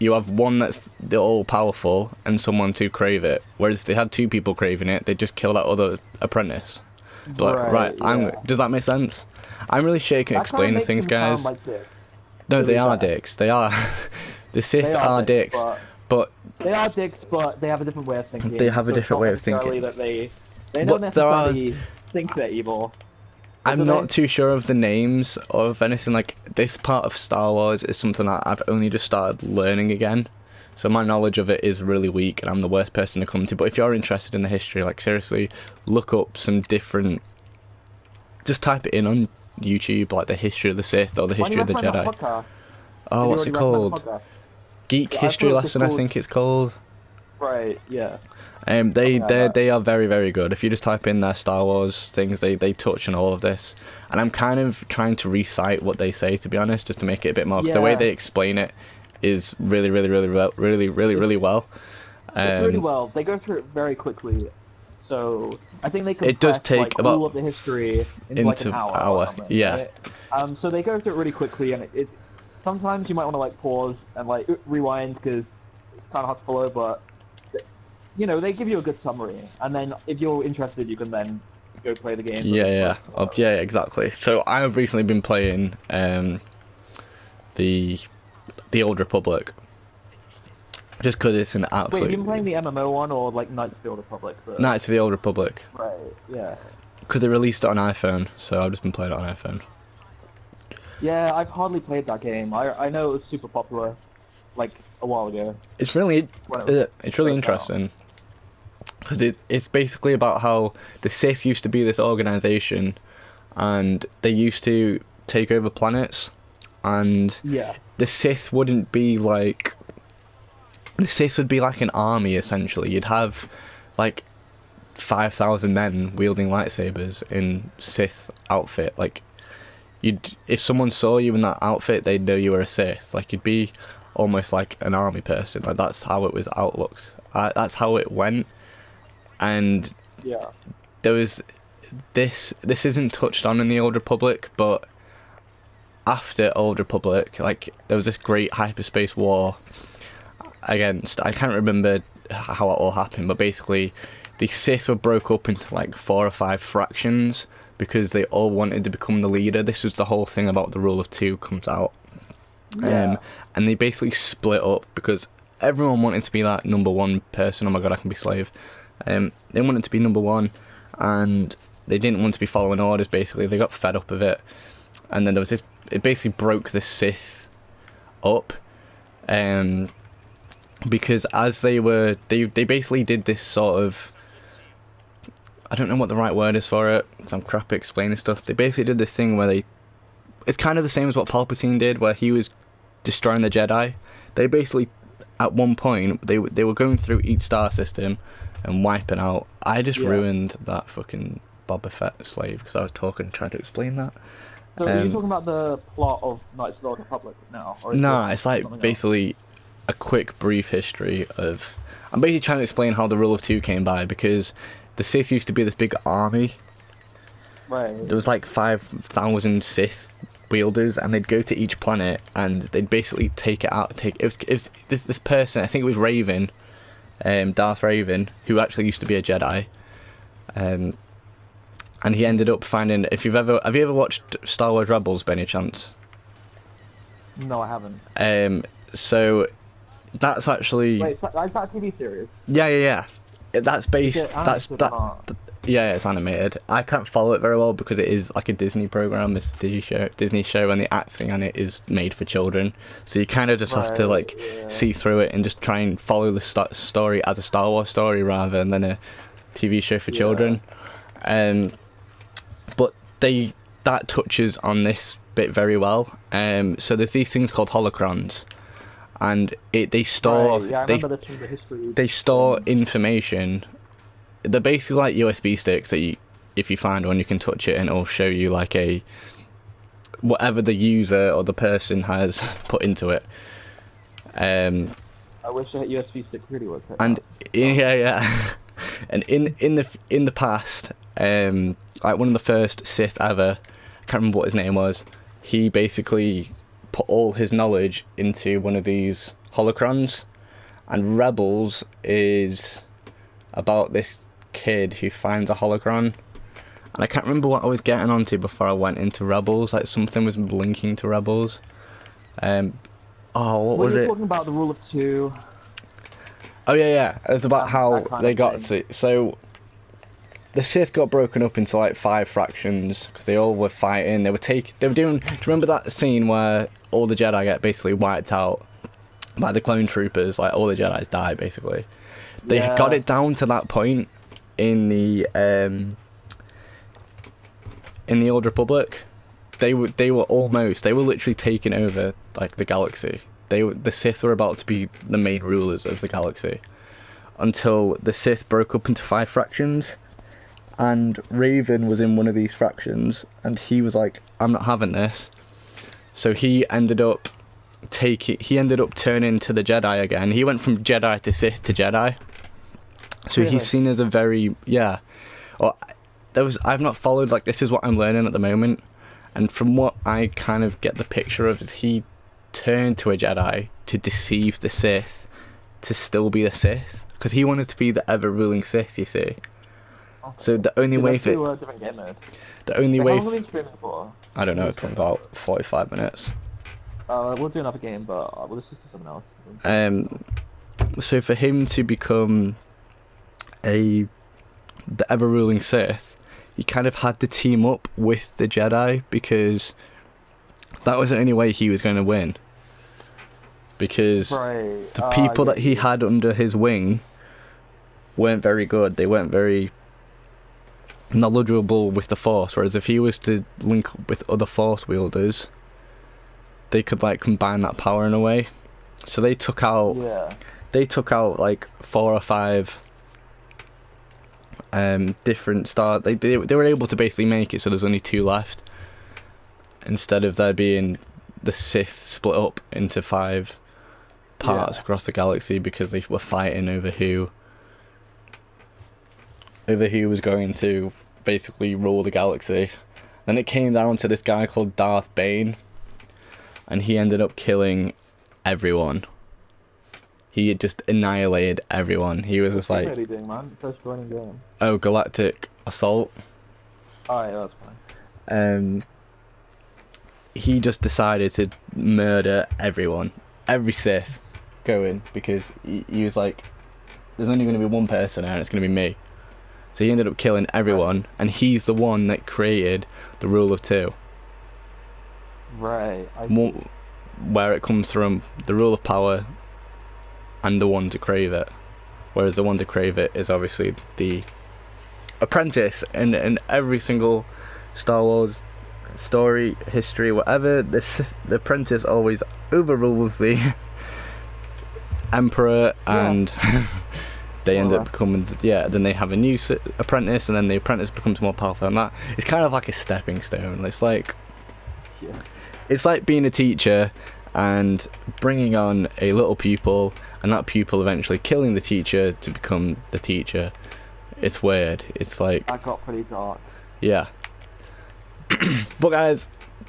you have one that's the all-powerful and someone to crave it. Whereas if they had 2 people craving it, they'd just kill that other apprentice. But does that make sense? I'm really shaking explaining things, guys. No, they are dicks. They are. The Sith are dicks. But they are dicks, but they have a different way of thinking. They have a different way of thinking. That they don't necessarily think they're evil. I'm not too sure of the names of anything. Like, this part of Star Wars is something that I've only just started learning again. So my knowledge of it is really weak, and I'm the worst person to come to. But if you're interested in the history, like, seriously, look up some different... Just type it in on YouTube, like, the history of the Sith or the history of the Jedi. Oh, what's it called? Geek History Lesson, I think it's called. Right, yeah. They are very, very good. If you just type in their Star Wars things, they touch on all of this. And I'm kind of trying to recite what they say, to be honest, just to make it a bit more. Because the way they explain it is really, really, really well. It's really well. They go through it very quickly. So I think they compress, it does take like, about all of the history into like an hour. Yeah. Right? So they go through it really quickly, and it sometimes you might want to like pause and like rewind because it's kind of hard to follow, but you know, they give you a good summary, and then if you're interested, you can then go play the game. Yeah, exactly. So I've recently been playing the Old Republic, just because it's an absolute... Wait, have you been playing the MMO one, or like Knights of the Old Republic? Knights of the Old Republic. Right, yeah. Because they released it on iPhone, so I've just been playing it on iPhone. Yeah, I've hardly played that game. I know it was super popular, like, a while ago. It's really interesting. Because it's basically about how the Sith used to be this organisation, and they used to take over planets, and the Sith wouldn't be like... The Sith would be like an army, essentially. You'd have, like, 5,000 men wielding lightsabers in Sith outfit. Like, if someone saw you in that outfit, they'd know you were a Sith. Like, you'd be almost like an army person. Like, that's how it was outlooked. That's how it went. And there was this isn't touched on in the Old Republic, but after Old Republic, like, there was this great hyperspace war against, I can't remember how it all happened, but basically the Sith were broke up into like 4 or 5 fractions because they all wanted to become the leader. This was the whole thing about the rule of 2 comes out. And they basically split up because everyone wanted to be that number 1 person. Oh my god, I can be slave. They wanted to be number 1, and they didn't want to be following orders. Basically, they got fed up of it, and then there was this. It basically broke the Sith up, because as they basically did this sort of. I don't know what the right word is for it, 'cause I'm crap at explaining stuff. They basically did this thing where it's kind of the same as what Palpatine did, where he was destroying the Jedi. They basically, at one point, they were going through each star system and wiping out. I just ruined that fucking Boba Fett slave because I was trying to explain that. So are you talking about the plot of Knights of the Old Republic now? Or is Nah, it it's like something else? basically a quick, brief history of. I'm basically trying to explain how the Rule of Two came by because the Sith used to be this big army. Right. There was like 5,000 Sith wielders, and they'd go to each planet and they'd basically take it out. It was this person. I think it was Raven, Darth Raven, who actually used to be a Jedi. And he ended up finding. Have you ever watched Star Wars Rebels by any chance? No, I haven't. So that's actually. Wait, is that a TV series? Yeah. That's based. Is it That's animated that. or not? Yeah, it's animated. I can't follow it very well because it is like a Disney program. It's a Disney show, and the acting on it is made for children. So you kind of just have to like see through it and just try and follow the story as a Star Wars story rather than a TV show for children. But that touches on this bit very well. So there's these things called holocrons, and they store Right, yeah, I remember this from the history. they store information. They're basically like USB sticks that if you find one, you can touch it and it'll show you like whatever the user or the person has put into it. I wish a USB stick really worked. And yeah. And in the past, like one of the first Sith ever, I can't remember what his name was. He basically put all his knowledge into one of these holocrons, and Rebels is about this kid who finds a holocron, and I can't remember what I was getting onto before I went into Rebels. Like something was linking to Rebels. What was it? You're talking about the Rule of Two. Oh yeah. It's about how that kind they of got thing. to. So the Sith got broken up into like 5 fractions because they all were fighting. They were doing. Do you remember that scene where all the Jedi get basically wiped out by the clone troopers? Like all the Jedi's die basically. They got it down to that point in the Old Republic. They were literally taking over like the galaxy. The Sith were about to be the main rulers of the galaxy until the Sith broke up into 5 fractions, and Raven was in one of these fractions, and he was like, I'm not having this. So he ended up turning to the Jedi again. He went from Jedi to Sith to Jedi. So Really? he's seen as a very I've not followed, like, this is what I'm learning at the moment, and from what I kind of get the picture of is he turned to a Jedi to deceive the Sith to still be a Sith, because he wanted to be the ever-ruling Sith, you see. So the only way for different game mode. the only How way long have we been streaming for? I don't know, probably about 45 minutes. We'll do another game, but we'll just do something else. So for him to become the ever-ruling Sith, he kind of had to team up with the Jedi, because that was the only way he was going to win. Because the people that he had under his wing weren't very good. They weren't very knowledgeable with the Force, whereas if he was to link up with other Force wielders, they could like combine that power in a way. So they took out like 4 or 5 different stars. They were able to basically make it so there's only 2 left, instead of there being the Sith split up into 5 parts across the galaxy, because they were fighting over who was going to basically rule the galaxy. Then it came down to this guy called Darth Bane, and he ended up killing everyone. He had just annihilated everyone. He was just like, what are you doing, man? First joining game. oh, Galactic Assault. Alright, that's fine. He just decided to murder everyone, every Sith going, because he was like, there's only going to be one person there and it's going to be me. So he ended up killing everyone, and he's the one that created the Rule of Two. Right. Where it comes from, the rule of power and the one to crave it. Whereas the one to crave it is obviously the apprentice. And every single Star Wars story, history, whatever, the apprentice always overrules the emperor, and they end up becoming, then they have a new apprentice, and then the apprentice becomes more powerful than that. It's kind of like a stepping stone. It's like, it's like being a teacher and bringing on a little pupil, and that pupil eventually killing the teacher to become the teacher. It's weird. It's like... That got pretty dark. Yeah. But guys,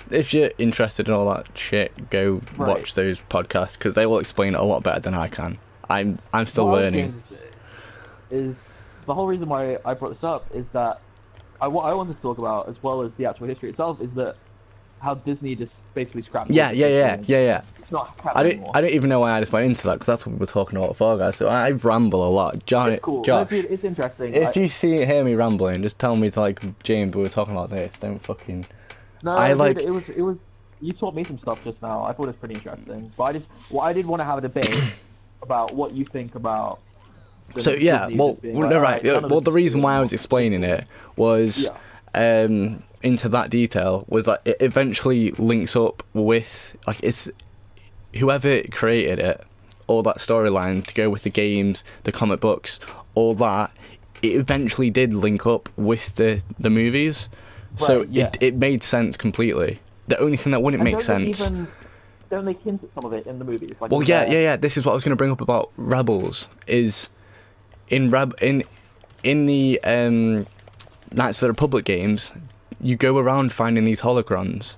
if you're interested in all that shit, go watch those podcasts, because they will explain it a lot better than I can. I'm still learning. Is the whole reason why I brought this up is that what I wanted to talk about, as well as the actual history itself, is that how Disney just basically scrapped. Yeah. It's not anymore. I don't even know why I just went into that, because that's what we were talking about before, guys. So I ramble a lot. Johnny, it's cool. Josh, no, dude, it's interesting. If you hear me rambling, just tell me to, like, James, we were talking about this. Don't fucking. No, dude, it was. You taught me some stuff just now. I thought it was pretty interesting. But I did want to have a debate about what you think about. So yeah, well, the reason why I was explaining it was, into that detail was that it eventually links up with, like, it's whoever created it, all that storyline to go with the games, the comic books, all that. It eventually did link up with the movies, so it made sense completely. The only thing that wouldn't make sense. Don't they hint at some of it in the movies? Like, well, yeah. This is what I was going to bring up about Rebels. Is in the Knights of the Republic games, you go around finding these holograms,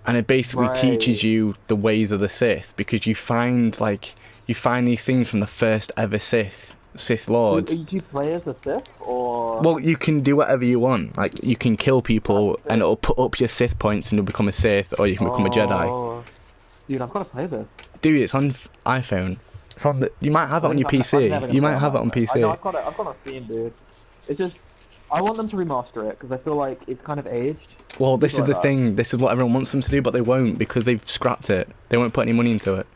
and it basically teaches you the ways of the Sith, because you find these things from the first ever Sith Lords. Do you play as a Sith, or? Well, you can do whatever you want. Like, you can kill people, and it'll put up your Sith points, and you'll become a Sith, or you can become a Jedi. Dude, I've got to play this. Dude, it's on iPhone. It's on you might have it on your PC. You might have it on PC. I've got it on Steam, dude. It's just, I want them to remaster it, because I feel like it's kind of aged. Well, this is the thing. This is what everyone wants them to do, but they won't, because they've scrapped it. They won't put any money into it.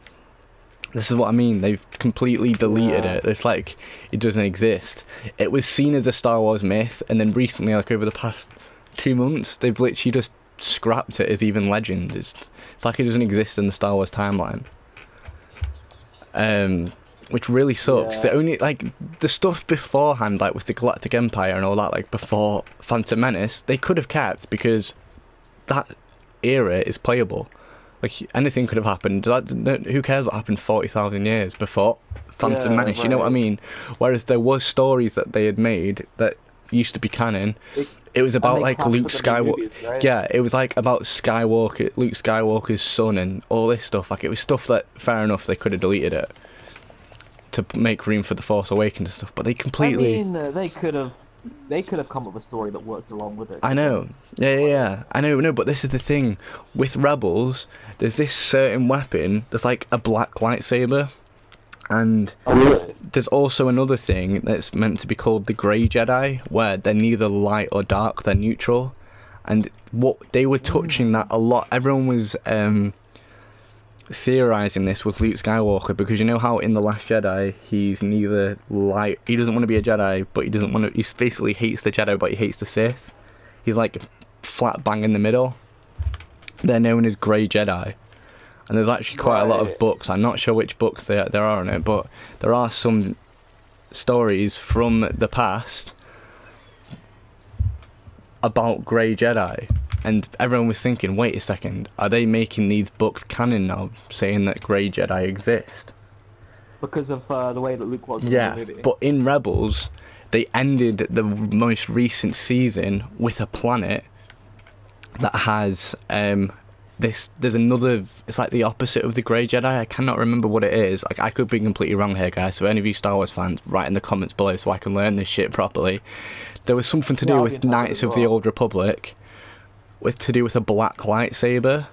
This is what I mean. They've completely deleted it. It's like it doesn't exist. It was seen as a Star Wars myth, and then recently, like over the past 2 months, they've literally just scrapped it as even legend. It's like it doesn't exist in the Star Wars timeline. Which really sucks. The only, like, the stuff beforehand, like with the Galactic Empire and all that, like before Phantom Menace, they could have kept, because that era is playable. Like, anything could have happened. Who cares what happened 40,000 years before Phantom Menace? You know what I mean? Whereas there was stories that they had made that used to be canon. It was about, like, Luke Skywalker. Movies, right? Yeah, it was like about Luke Skywalker's son and all this stuff. Like, it was stuff that, fair enough, they could have deleted it to make room for the Force Awakens and stuff. But they completely. I mean, they could have come up with a story that worked along with it. I know. Yeah. I know. No, but this is the thing with Rebels. There's this certain weapon. There's like a black lightsaber, and there's also another thing that's meant to be called the Grey Jedi, where they're neither light or dark. They're neutral. And what they were touching that a lot. Everyone was theorizing this with Luke Skywalker, because you know how in The Last Jedi he's neither light, he doesn't want to be a Jedi, but he doesn't want to, he basically hates the Jedi, but he hates the Sith. He's like flat bang in the middle. They're known as Grey Jedi, and there's actually quite a lot of books. I'm not sure which books there are on it, but there are some stories from the past about Grey Jedi. And everyone was thinking, wait a second, are they making these books canon now, saying that Grey Jedi exist? Because of the way that Luke was in the movie. But in Rebels, they ended the most recent season with a planet that has there's another, it's like the opposite of the Grey Jedi. I cannot remember what it is. Like, I could be completely wrong here, guys, so any of you Star Wars fans, write in the comments below so I can learn this shit properly. There was something to do with Knights of the Old Republic, to do with a black lightsaber,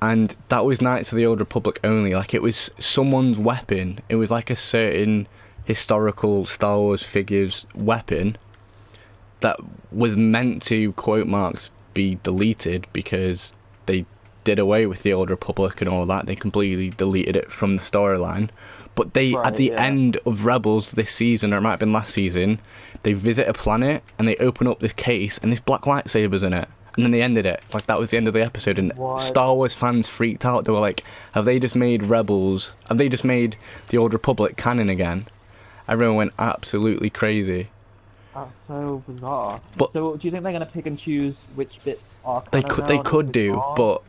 and that was Knights of the Old Republic only. Like, it was someone's weapon. It was like a certain historical Star Wars figure's weapon that was meant to, quote marks, be deleted, because they did away with the Old Republic and all that. They completely deleted it from the storyline. But they, at the end of Rebels this season, or it might have been last season, they visit a planet and they open up this case and this black lightsaber's in it. And then they ended it. Like, that was the end of the episode, and Star Wars fans freaked out. They were like, have they just made Rebels, have they just made the Old Republic canon again? Everyone went absolutely crazy. That's so bizarre. But So, do you think they're gonna pick and choose which bits are they canon could now they and could which do, aren't? but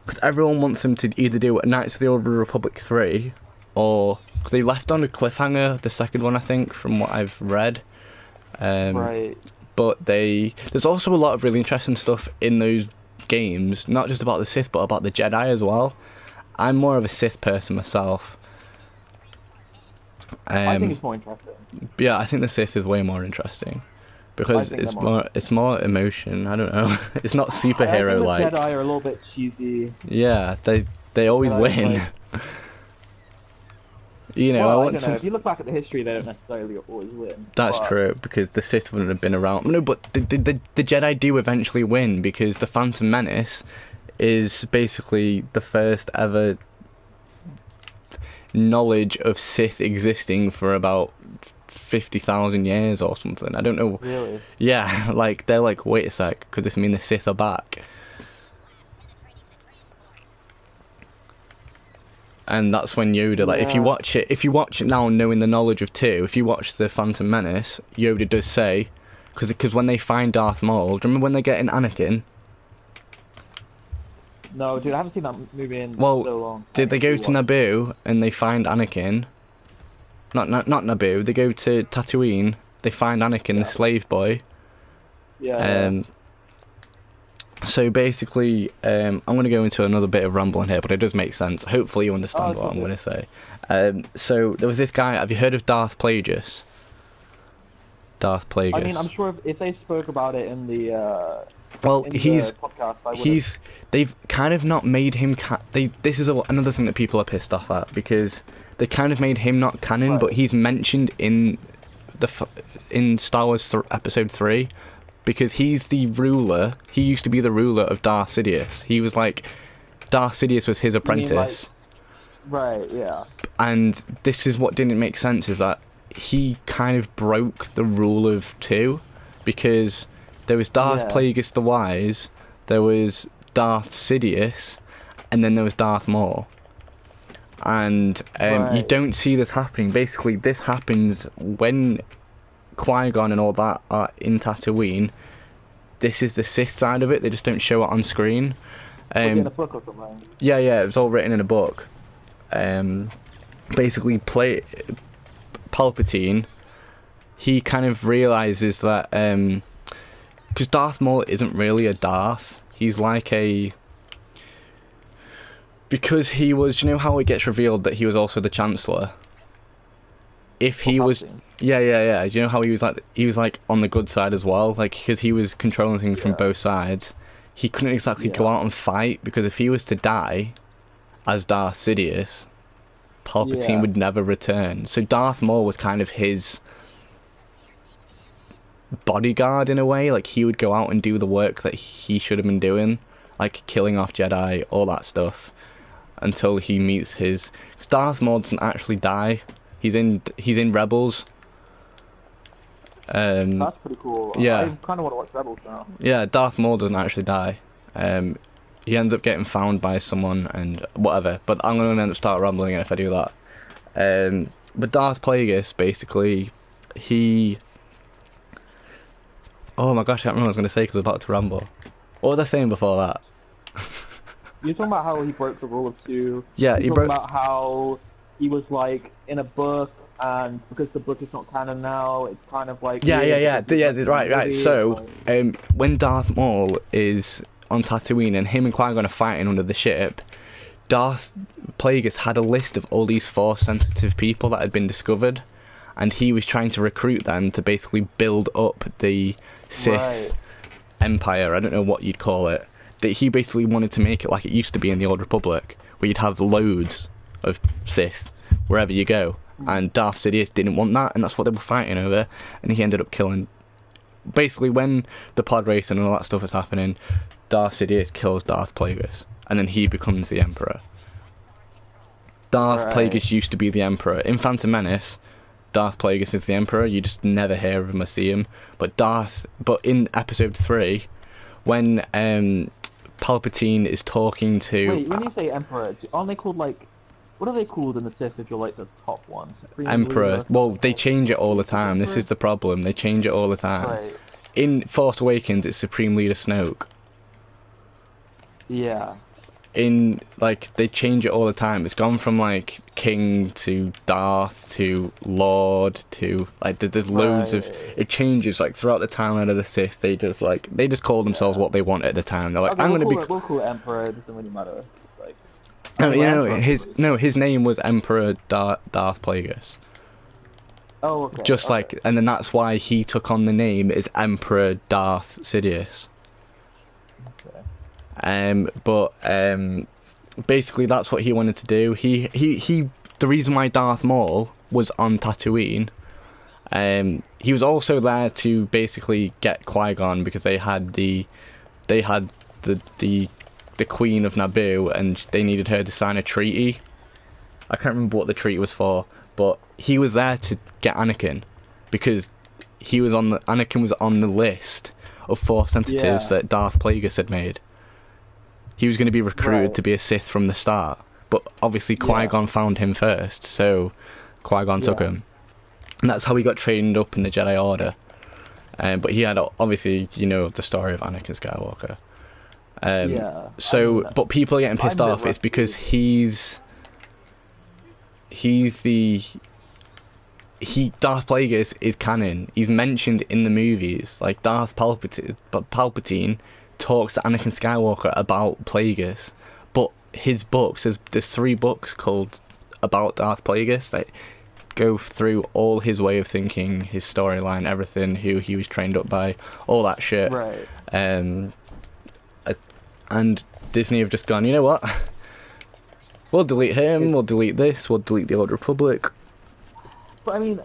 because everyone wants them to either do Knights of the Old Republic 3, or cause they left on a cliffhanger the second one, I think, from what I've read. Right. But there's also a lot of really interesting stuff in those games, not just about the Sith, but about the Jedi as well. I'm more of a Sith person myself. I think it's more interesting. Yeah, I think the Sith is way more interesting because it's more emotion. I don't know. It's not superhero like. Jedi are a little bit cheesy. Yeah, they always win. You know, well, I want don't know. If you look back at the history, they don't necessarily always win. That's true, because the Sith wouldn't have been around. No, but the Jedi do eventually win, because the Phantom Menace is basically the first ever knowledge of Sith existing for about 50,000 years or something. I don't know. Really? Yeah, like, they're like, wait a sec, could this mean the Sith are back? And that's when Yoda, like, if you watch it now knowing the knowledge of 2, if you watch the Phantom Menace, Yoda does say, because when they find Darth Maul, do you remember when they get in Anakin? No, dude, I haven't seen that movie in so long. Did they go to Naboo and they find Anakin? Not Naboo, they go to Tatooine, they find Anakin, the slave boy. Yeah. So basically, I'm going to go into another bit of rambling here, but it does make sense. Hopefully you understand what I'm going to say. So there was this guy, have you heard of Darth Plagueis? Darth Plagueis. I mean, I'm sure if they spoke about it in the podcast, they've kind of not made him this is another thing that people are pissed off at, because they kind of made him not canon, but he's mentioned in Star Wars Episode 3. Because he's the ruler. He used to be the ruler of Darth Sidious. He was like, Darth Sidious was his apprentice. Right, yeah. And this is what didn't make sense, is that he kind of broke the rule of 2. Because there was Darth Plagueis the Wise, there was Darth Sidious, and then there was Darth Maul. And you don't see this happening. Basically, this happens when Qui-Gon and all that are in Tatooine. This is the Sith side of it, they just don't show it on screen. Was it in a book or something? Yeah, it was all written in a book. Basically, Palpatine, he kind of realises that, because Darth Maul isn't really a Darth, he's like because he was, you know how it gets revealed that he was also the Chancellor? If he was... Yeah. You know how he was like on the good side as well, like, because he was controlling things from both sides. He couldn't exactly go out and fight, because if he was to die as Darth Sidious, Palpatine would never return. So Darth Maul was kind of his bodyguard in a way. Like, he would go out and do the work that he should have been doing, like killing off Jedi, all that stuff, until he meets his... 'Cause Darth Maul doesn't actually die. He's in Rebels. That's pretty cool. Yeah. I kind of want to watch Rebels now. Yeah, Darth Maul doesn't actually die. He ends up getting found by someone and whatever. But I'm going to end up start rambling if I do that. But Darth Plagueis, basically, he... Oh my gosh, I can't remember what I was going to say because I was about to ramble. What was I saying before that? You're talking about how he broke the rule of 2. Yeah, he broke... about how he was like in a book, and because the book is not canon now, it's kind of like... Right. So, when Darth Maul is on Tatooine and him and Qui-Gon are fighting under the ship, Darth Plagueis had a list of all these Force-sensitive people that had been discovered, and he was trying to recruit them to basically build up the Sith Empire, I don't know what you'd call it. That he basically wanted to make it like it used to be in the Old Republic, where you'd have loads of Sith wherever you go, and Darth Sidious didn't want that, and that's what they were fighting over, and he ended up killing... Basically, when the pod racing and all that stuff is happening, Darth Sidious kills Darth Plagueis, and then he becomes the Emperor. Darth Plagueis used to be the Emperor. In Phantom Menace, Darth Plagueis is the Emperor, you just never hear of him or see him, but in Episode 3, when Palpatine is talking to... Wait, when you say Emperor, aren't they called, like, What are they called in the Sith if you're like the top one? Supreme Emperor. Leader or Well, something they like change it all the time. This Emperor? is the problem. They change it all the time. Right. In Force Awakens, it's Supreme Leader Snoke. Yeah. In like they change it all the time. It's gone from like King to Darth to Lord to like there's loads of it changes like throughout the timeline of the Sith. They just call themselves what they want at the time. They're like, Okay, I'm we'll gonna be. we'll call it Emperor. It doesn't really matter. Like. No, you know Emperor, his name was Emperor Darth Plagueis. Oh, okay. Just okay. like, and then that's why he took on the name as Emperor Darth Sidious. Okay. But basically that's what he wanted to do. He the reason why Darth Maul was on Tatooine, he was also there to basically get Qui-Gon because they had the Queen of Naboo and they needed her to sign a treaty. I can't remember what the treaty was for, but he was there to get Anakin because Anakin was on the list of Force sensitives that Darth Plagueis had made. He was going to be recruited to be a Sith from the start, but obviously Qui-Gon found him first, so Qui-Gon took him. And that's how he got trained up in the Jedi Order. But he had, obviously, you know, the story of Anakin Skywalker. So, but people are getting pissed off. It's because Darth Plagueis is canon. He's mentioned in the movies. Like Darth Palpatine talks to Anakin Skywalker about Plagueis, but his books, there's 3 books called about Darth Plagueis that go through all his way of thinking, his storyline, everything, who he was trained up by, all that shit. Right. And Disney have just gone, you know what? We'll delete him, we'll delete this, we'll delete the Old Republic. But I mean,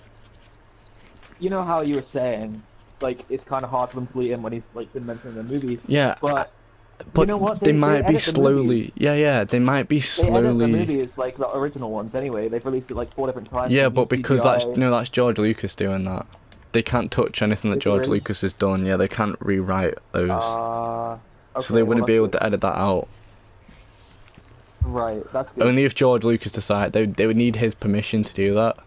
you know how you were saying, like, it's kind of hard for them to delete him when he's like been mentioned in the movie. Yeah. But you know what? They might be edit the slowly. movies. Yeah, they might be They edit the slowly. movies like the original ones anyway. They've released it like 4 different times. Yeah, with but because CGI. that's George Lucas doing that. They can't touch anything that Is it George really? Lucas has done. Yeah, they can't rewrite those. Okay, So they wouldn't well, be able that's to edit that out. good. Right, that's good. Only if George Lucas decided. They would need his permission to do that.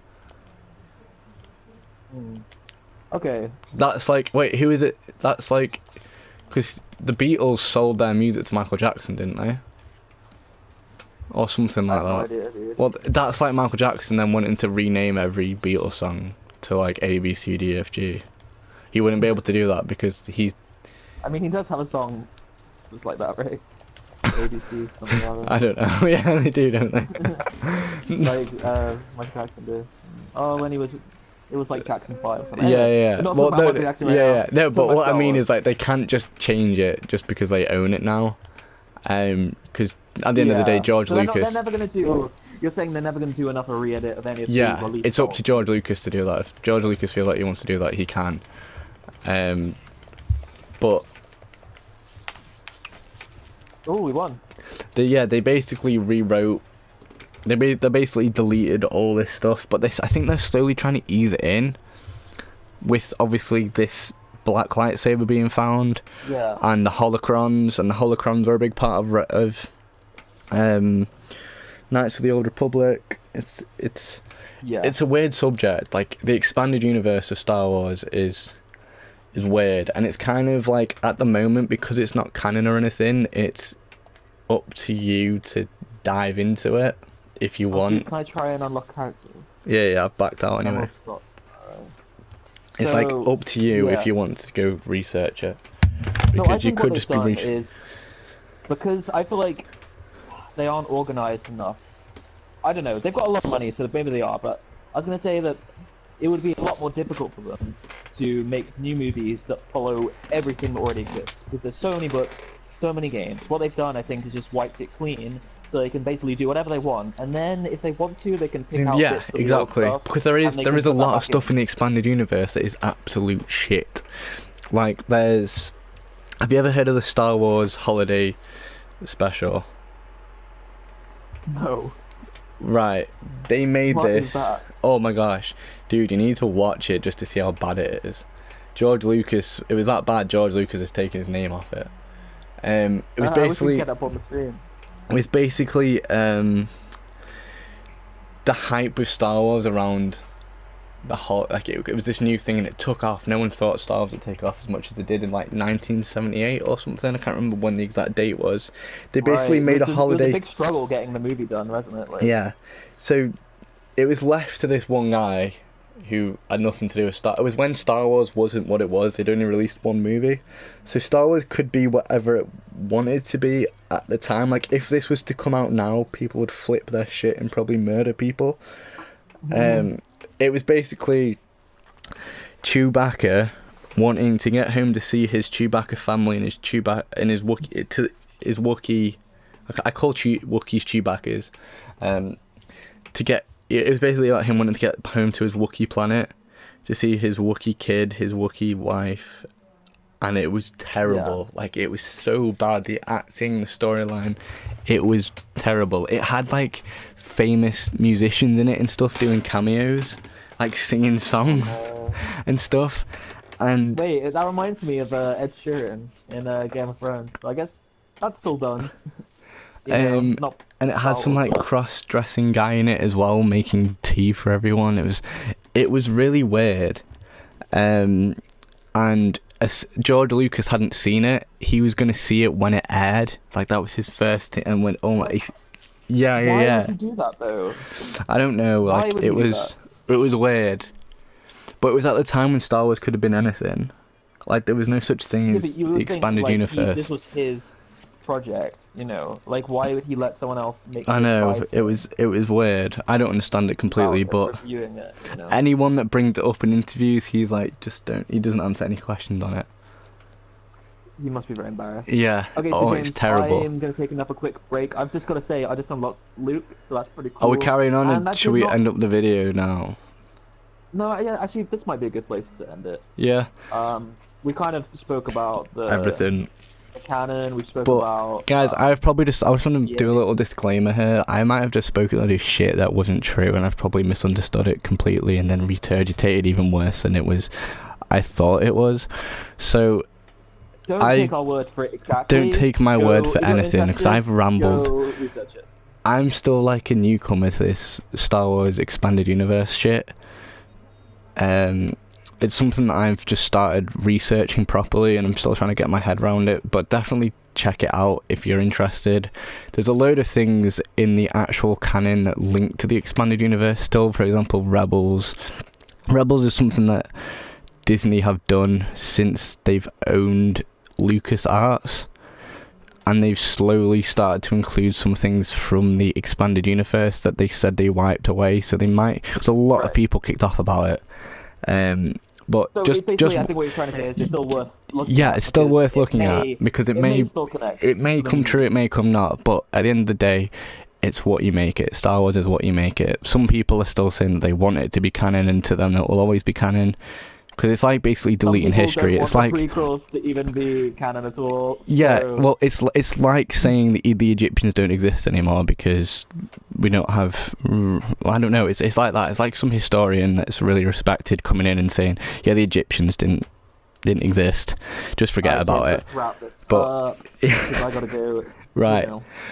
Okay. That's like, wait, who is it? That's like, because the Beatles sold their music to Michael Jackson, didn't they? Or something I like have that. no idea, dude. Well, that's like Michael Jackson then wanting to rename every Beatles song to like A, B, C, D, F, G. He wouldn't be able to do that because he's... I mean, he does have a song that's like that, right? ABC, something like that. I don't know. Yeah, they do, don't they? Like, Michael Jackson did. Oh, when it was like Jackson 5 or something. Yeah, Anyway, yeah. we're not Well, talking about no, Michael Jackson right yeah, now. yeah. No, Talking but about what I Star mean Wars. is like they can't just change it just because they own it now. Because at the end of the day, George So Lucas. they're never gonna do. You're saying they're never gonna do another re-edit of any of the Yeah, released it's up to songs. George Lucas to do that. If George Lucas feels like he wants to do that, he can. But Oh, we won. they basically rewrote. They basically deleted all this stuff, but I think they're slowly trying to ease it in. With obviously this black lightsaber being found, Yeah. and the holocrons were a big part of Knights of the Old Republic. It's a weird subject. Like the expanded universe of Star Wars is weird, and it's kind of like at the moment because it's not canon or anything. It's up to you to dive into it if you want. Can I try and unlock characters? Yeah, I've backed out anyway. It's like up to you if you want to go research it, No, I because you think could what just they've be done is because I feel like they aren't organized enough. I don't know. They've got a lot of money, so maybe they are. But I was gonna say that it would be a lot more difficult for them to make new movies that follow everything that already exists because there's so many books, so many games. What they've done, I think, is just wiped it clean, so they can basically do whatever they want, and then if they want to, they can pick out yeah, bits of the old exactly. stuff, Because there is and they can a put that lot of back stuff in the expanded universe that is absolute shit. Like there's, have you ever heard of the Star Wars Holiday Special? No. Right, they made What is this. that? Oh my gosh, dude, you need to watch it just to see how bad it is. George Lucas, it was that bad. George Lucas has taken his name off it. It was I wish we basically, could get up on the screen. it was basically the hype with Star Wars around the whole, like it was this new thing and it took off. No one thought Star Wars would take off as much as it did in like 1978 or something. I can't remember when the exact date was. They basically made a holiday. It was a big struggle getting the movie done, wasn't it? Like... Yeah, so it was left to this one guy who had nothing to do with Star. It was when Star Wars wasn't what it was. They'd only released one movie, so Star Wars could be whatever it wanted to be at the time. Like if this was to come out now, people would flip their shit and probably murder people. It was basically Chewbacca wanting to get home to see his Chewbacca family and his Wookiee. I call Wookiees Chewbaccas. It was basically like him wanting to get home to his Wookiee planet to see his Wookiee kid, his Wookiee wife, and it was terrible. Yeah. Like it was so bad. The acting, the storyline, it was terrible. It had like famous musicians in it and stuff doing cameos, like singing songs and stuff. And wait, that reminds me of Ed Sheeran in Game of Thrones. So I guess that's still done. And it had some like cross-dressing guy in it as well, making tea for everyone. It was really weird. And as George Lucas hadn't seen it, he was gonna see it when it aired. Like that was his first thing, and went, oh my, yeah. Why would you do that though? I don't know. Like it was weird. But it was at the time when Star Wars could have been anything. Like there was no such thing as the expanded universe. This was his project, you know. Like why would he let someone else make? I know it was weird. I don't understand it completely, but it, you know? Anyone that brings it up in interviews, he's like he doesn't answer any questions on it. He must be very embarrassed. Yeah. Okay, so James, it's terrible. I'm going to take another quick break. I've just got to say, I just unlocked Luke, so that's pretty cool. Are we carrying on, and should we end up the video now? No, yeah, actually, this might be a good place to end it. Yeah. We kind of spoke about everything. The canon. We spoke about. Guys, I was trying to do a little disclaimer here. I might have just spoken all this shit that wasn't true, and I've probably misunderstood it completely, and then regurgitated even worse than I thought it was. So. Don't take our word for it exactly. Don't take my word for anything, because I've rambled. Go research it. I'm still like a newcomer to this Star Wars expanded universe shit. It's something that I've just started researching properly, and I'm still trying to get my head around it, but definitely check it out if you're interested. There's a load of things in the actual canon that link to the expanded universe still. For example, Rebels is something that Disney have done since they've owned LucasArts, and they've slowly started to include some things from the expanded universe that they said they wiped away. So they might, because a lot of people kicked off about it. But so just I think what you're trying to say is it's still worth looking at. Yeah, it's still worth looking at, because it may come true, it may come not. But at the end of the day, it's what you make it. Star Wars is what you make it. Some people are still saying that they want it to be canon, and to them it will always be canon. Because it's like basically deleting history. It's like prequels to even be canon at all. Yeah, so. Well, it's like saying the Egyptians don't exist anymore because we don't have. I don't know. It's like that. It's like some historian that's really respected coming in and saying, yeah, the Egyptians didn't exist. Just forget about it. But I gotta go. Right,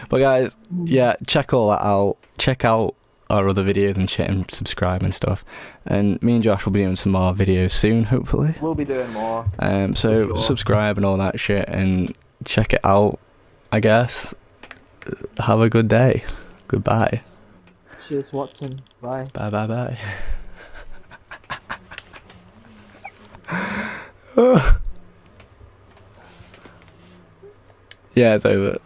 but guys, yeah, check all that out. Check out our other videos and subscribe and stuff, and me and Josh will be doing some more videos soon, hopefully. We'll be doing more. So subscribe and all that shit, and check it out, I guess. Have a good day. Goodbye. Cheers for watching. Bye. Bye. Yeah, it's over.